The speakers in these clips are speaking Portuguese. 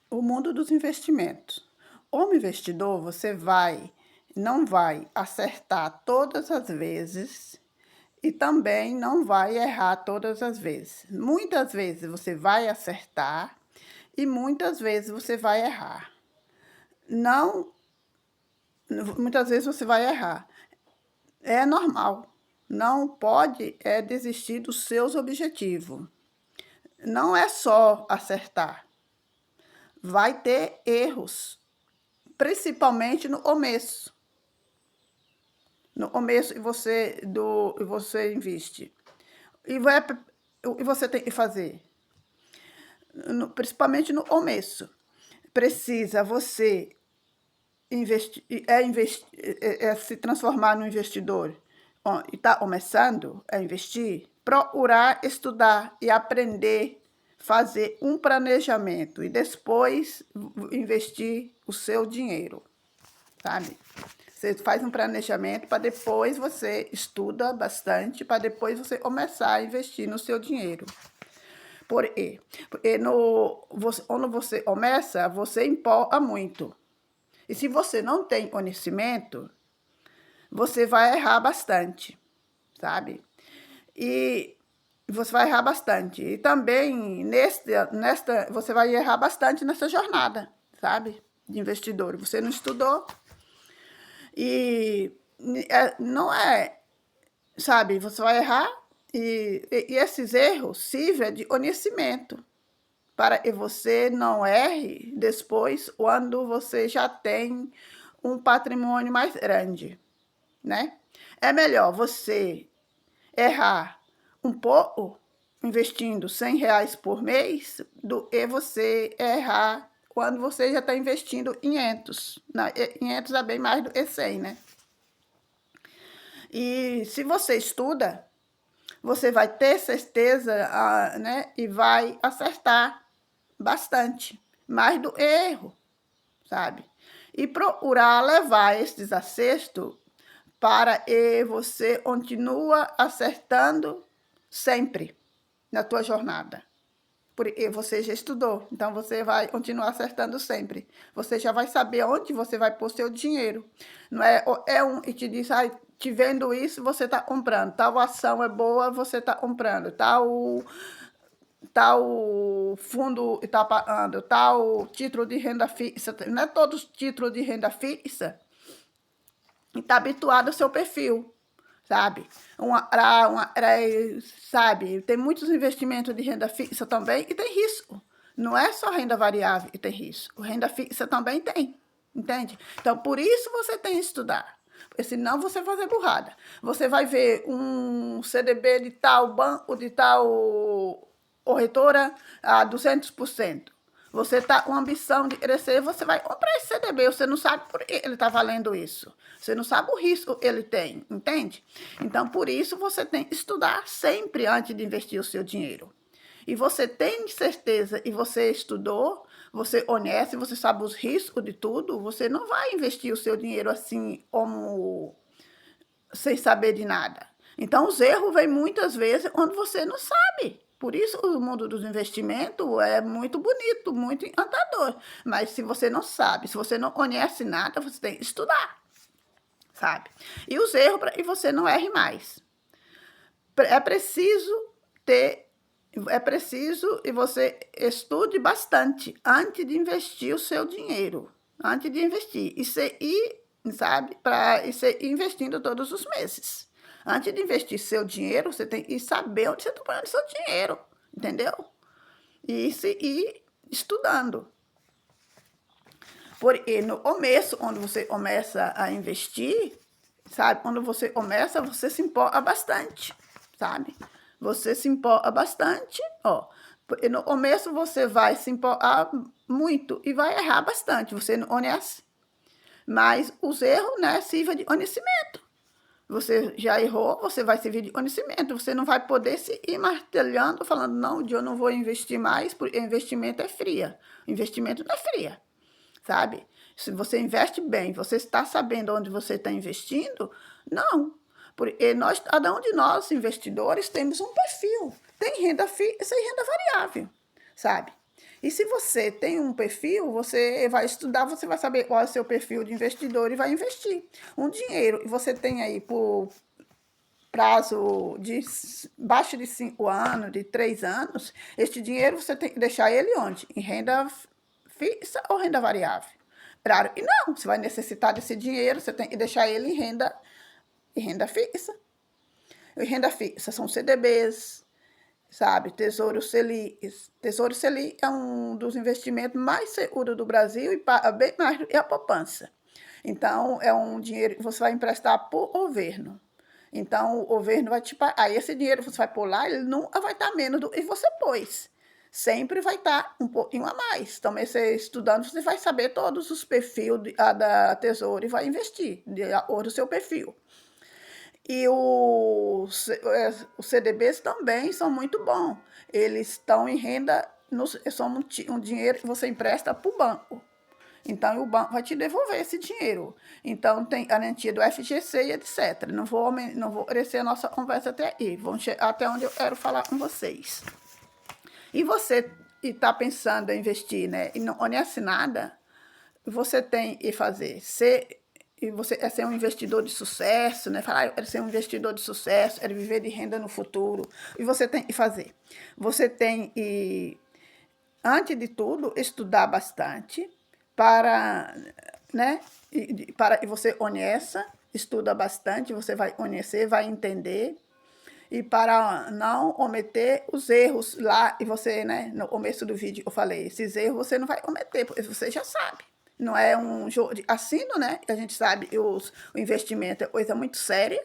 O mundo dos investimentos. Como investidor, não vai acertar todas as vezes e também não vai errar todas as vezes. Muitas vezes você vai acertar e muitas vezes você vai errar. Não, muitas vezes você vai errar. É normal. Não pode desistir dos seus objetivos. Não é só acertar. Vai ter erros, principalmente no começo. No começo você investe. E você tem que fazer, principalmente no começo. Precisa você se transformar no investidor e está começando a investir, procurar estudar e aprender, fazer um planejamento e depois investir o seu dinheiro, sabe? Você faz um planejamento para depois você estuda bastante, para depois você começar a investir no seu dinheiro. Por quê? Porque quando você começa, você empolga muito. E se você não tem conhecimento, você vai errar bastante, sabe? E você vai errar bastante. E também, você vai errar bastante nessa jornada, sabe? De investidor. Você não estudou e não é, sabe? Você vai errar e esses erros sirvem de conhecimento para que você não erre depois quando você já tem um patrimônio mais grande, né? É melhor você errar um pouco investindo R$ 100 por mês do que você errar quando você já está investindo 500. 500 é bem mais do que 100, né? E se você estuda, você vai ter certeza, né? E vai acertar bastante, mais do erro, sabe? E procurar levar esses acertos para que você continua acertando sempre na tua jornada. Porque você já estudou, então você vai continuar acertando sempre. Você já vai saber onde você vai pôr seu dinheiro. Não é um e te diz, te vendo isso, você está comprando. Tal ação é boa, você está comprando. Tal fundo está pagando, tal título de renda fixa. Não é todos títulos de renda fixa e está habituado ao seu perfil, sabe? Sabe? Tem muitos investimentos de renda fixa também e tem risco. Não é só renda variável e tem risco. Renda fixa também tem, entende? Então, por isso você tem que estudar. Porque senão você vai fazer burrada. Você vai ver um CDB de tal banco, de tal corretora a 200%. Você está com ambição de crescer, você vai comprar esse CDB. Você não sabe por que ele está valendo isso. Você não sabe o risco que ele tem, entende? Então, por isso, você tem que estudar sempre antes de investir o seu dinheiro. E você tem certeza, e você estudou, você conhece, você sabe os riscos de tudo, você não vai investir o seu dinheiro assim, como sem saber de nada. Então, os erros vêm muitas vezes quando você não sabe. Por isso, o mundo dos investimentos é muito bonito, muito encantador. Mas se você não sabe, se você não conhece nada, você tem que estudar, sabe? E os erros, para que você não erre mais. É preciso e você estude bastante antes de investir o seu dinheiro. Antes de investir. Sabe? Para ir investindo todos os meses. Antes de investir seu dinheiro, você tem que saber onde você está pondo seu dinheiro, entendeu? E ir estudando. Porque no começo, quando você começa a investir, sabe? Quando você começa, você se empolga bastante, sabe? Você se empolga bastante, ó. Porque no começo você vai se empolgar muito e vai errar bastante, você não conhece. Mas os erros, né, servem de conhecimento. Você já errou, você vai servir de conhecimento. Você não vai poder se ir martelhando, falando, não, eu não vou investir mais, porque investimento é fria. Investimento não é fria, sabe? Se você investe bem, você está sabendo onde você está investindo? Não. Porque cada um de nós, investidores, temos um perfil. Tem renda fixa e renda variável, sabe? E se você tem um perfil, você vai estudar, você vai saber qual é o seu perfil de investidor e vai investir um dinheiro. E você tem aí por prazo de abaixo de 5 anos, de 3 anos, este dinheiro você tem que deixar ele onde? Em renda fixa ou renda variável? Claro que não, você vai necessitar desse dinheiro, você tem que deixar ele em renda fixa. E renda fixa são CDBs, sabe? Tesouro Selic. Tesouro Selic é um dos investimentos mais seguros do Brasil e paga bem mais do que a poupança. Então, é um dinheiro que você vai emprestar para o governo. Então, o governo vai te pagar. Aí, esse dinheiro que você vai pôr lá, ele nunca vai estar menos do que você pôs. Sempre vai estar um pouquinho a mais. Então, você estudando, você vai saber todos os perfis da Tesouro e vai investir de acordo com o seu perfil. E os CDBs também são muito bons. Eles estão em renda, são um dinheiro que você empresta para o banco. Então, o banco vai te devolver esse dinheiro. Então, tem garantia do FGC e etc. Não vou oferecer a nossa conversa até aí. Vamos chegar até onde eu quero falar com vocês. E você está pensando em investir, né? E não conhece nada, você tem que fazer. E você é ser um investidor de sucesso, né? Falar, eu quero ser um investidor de sucesso, quero viver de renda no futuro. E você tem que fazer. Você tem que, antes de tudo, estudar bastante para, né? Para que você conheça, estuda bastante, você vai conhecer, vai entender. E para não cometer os erros lá, e você, né, no começo do vídeo eu falei, esses erros você não vai cometer, porque você já sabe. Não é um jogo de assino, né? A gente sabe que o investimento é coisa muito séria.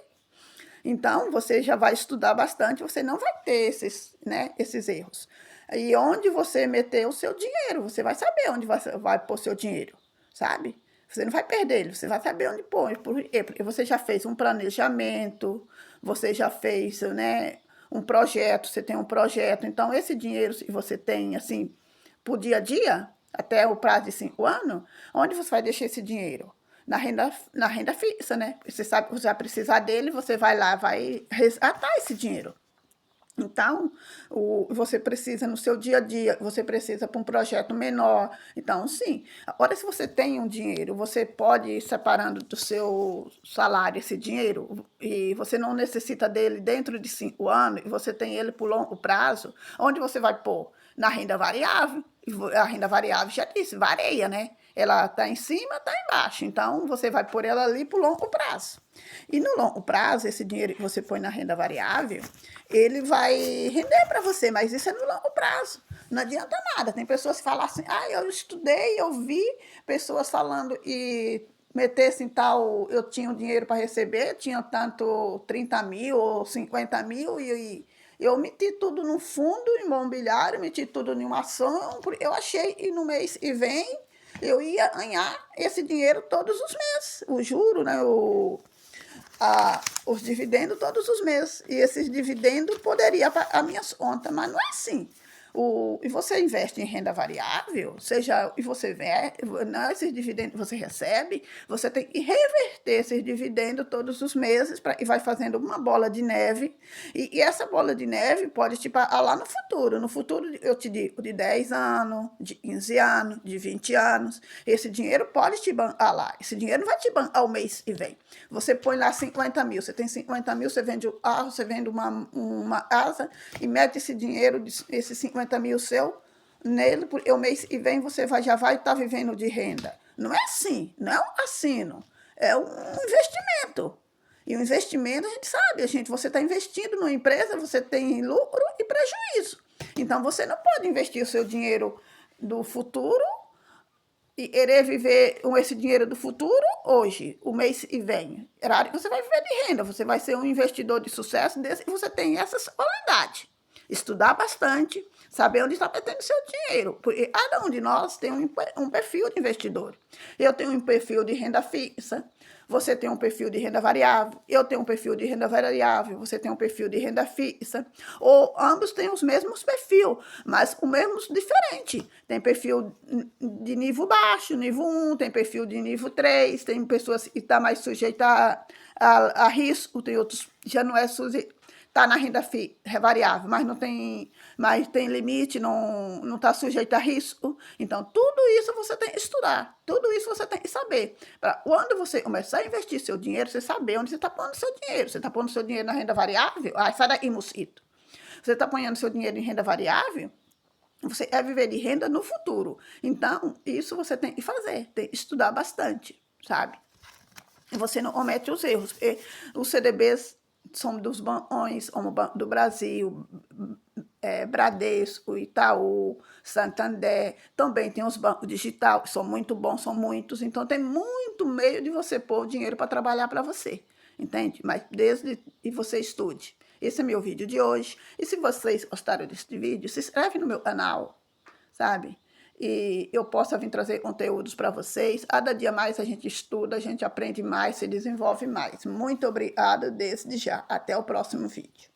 Então, você já vai estudar bastante, você não vai ter esses erros. E onde você meter o seu dinheiro, você vai saber onde você vai pôr seu dinheiro, sabe? Você não vai perder ele, você vai saber onde pôr. Por quê? Porque você já fez um planejamento, você já fez, né, um projeto, você tem um projeto. Então, esse dinheiro, se você tem, assim, por dia a dia, até o prazo de 5 anos, onde você vai deixar esse dinheiro? Na renda fixa, né? Você sabe que você vai precisar dele, você vai lá, vai resgatar esse dinheiro. Então, você precisa no seu dia a dia, você precisa para um projeto menor. Então, sim. Agora, se você tem um dinheiro, você pode ir separando do seu salário esse dinheiro e você não necessita dele dentro de 5 anos e você tem ele por longo prazo, onde você vai pôr? Na renda variável. A renda variável já disse, varia, né? Ela está em cima, está embaixo. Então, você vai pôr ela ali por longo prazo. E no longo prazo, esse dinheiro que você põe na renda variável, ele vai render para você, mas isso é no longo prazo. Não adianta nada. Tem pessoas que falam assim, eu estudei, eu vi pessoas falando e metesse em tal, eu tinha o dinheiro para receber, tinha tanto 30 mil ou 50 mil e eu meti tudo no fundo imobiliário, meti tudo em uma ação, eu achei que no mês que vem eu ia ganhar esse dinheiro todos os meses, o juro, né, os dividendos todos os meses. E esses dividendos poderiam para as minhas contas, mas não é assim. E você investe em renda variável, e você vê, não, esses dividendos que você recebe, você tem que reverter esses dividendos todos os meses e vai fazendo uma bola de neve. E essa bola de neve pode te pagar lá no futuro. No futuro, eu te digo, de 10 anos, de 15 anos, de 20 anos. Esse dinheiro pode te bancar lá. Esse dinheiro não vai te bancar o mês que vem. Você põe lá 50 mil, você tem 50 mil, você vende o carro, você vende uma casa e mete esse dinheiro, esses 50 mil seu, nele, porque o mês que vem você já vai estar vivendo de renda. Não é assim, não é um assino, é um investimento. E o investimento, a gente sabe, você está investindo numa empresa, você tem lucro e prejuízo. Então, você não pode investir o seu dinheiro do futuro e querer viver com esse dinheiro do futuro hoje, o mês que vem. É raro que você vai viver de renda, você vai ser um investidor de sucesso desse, e você tem essas qualidades. Estudar bastante, saber onde está metendo seu dinheiro, porque cada um de nós tem um perfil de investidor. Eu tenho um perfil de renda fixa, você tem um perfil de renda variável, eu tenho um perfil de renda variável, você tem um perfil de renda fixa, ou ambos têm os mesmos perfis, mas com mesmos diferentes. Tem perfil de nível baixo, nível 1, tem perfil de nível 3, tem pessoas que estão mais sujeitas a risco, tem outros que já não é sujeito. tá na renda variável, mas tem limite, não está sujeito a risco. Então, tudo isso você tem que estudar, tudo isso você tem que saber. Para quando você começar a investir seu dinheiro, você saber onde você está pondo seu dinheiro. Você está pondo seu dinheiro na renda variável? Ah, sai daí, mosquito. Você está pondo seu dinheiro em renda variável? Você é viver de renda no futuro. Então, isso você tem que fazer, tem que estudar bastante, sabe? E você não comete os erros, porque os CDBs são dos bancões, como o Banco do Brasil, Bradesco, Itaú, Santander, também tem os bancos digitais, que são muito bons, são muitos, então tem muito meio de você pôr o dinheiro para trabalhar para você, entende? Mas desde que você estude. Esse é meu vídeo de hoje, e se vocês gostaram desse vídeo, se inscreve no meu canal, sabe? E eu possa vir trazer conteúdos para vocês. Cada dia mais a gente estuda, a gente aprende mais, se desenvolve mais. Muito obrigada desde já. Até o próximo vídeo.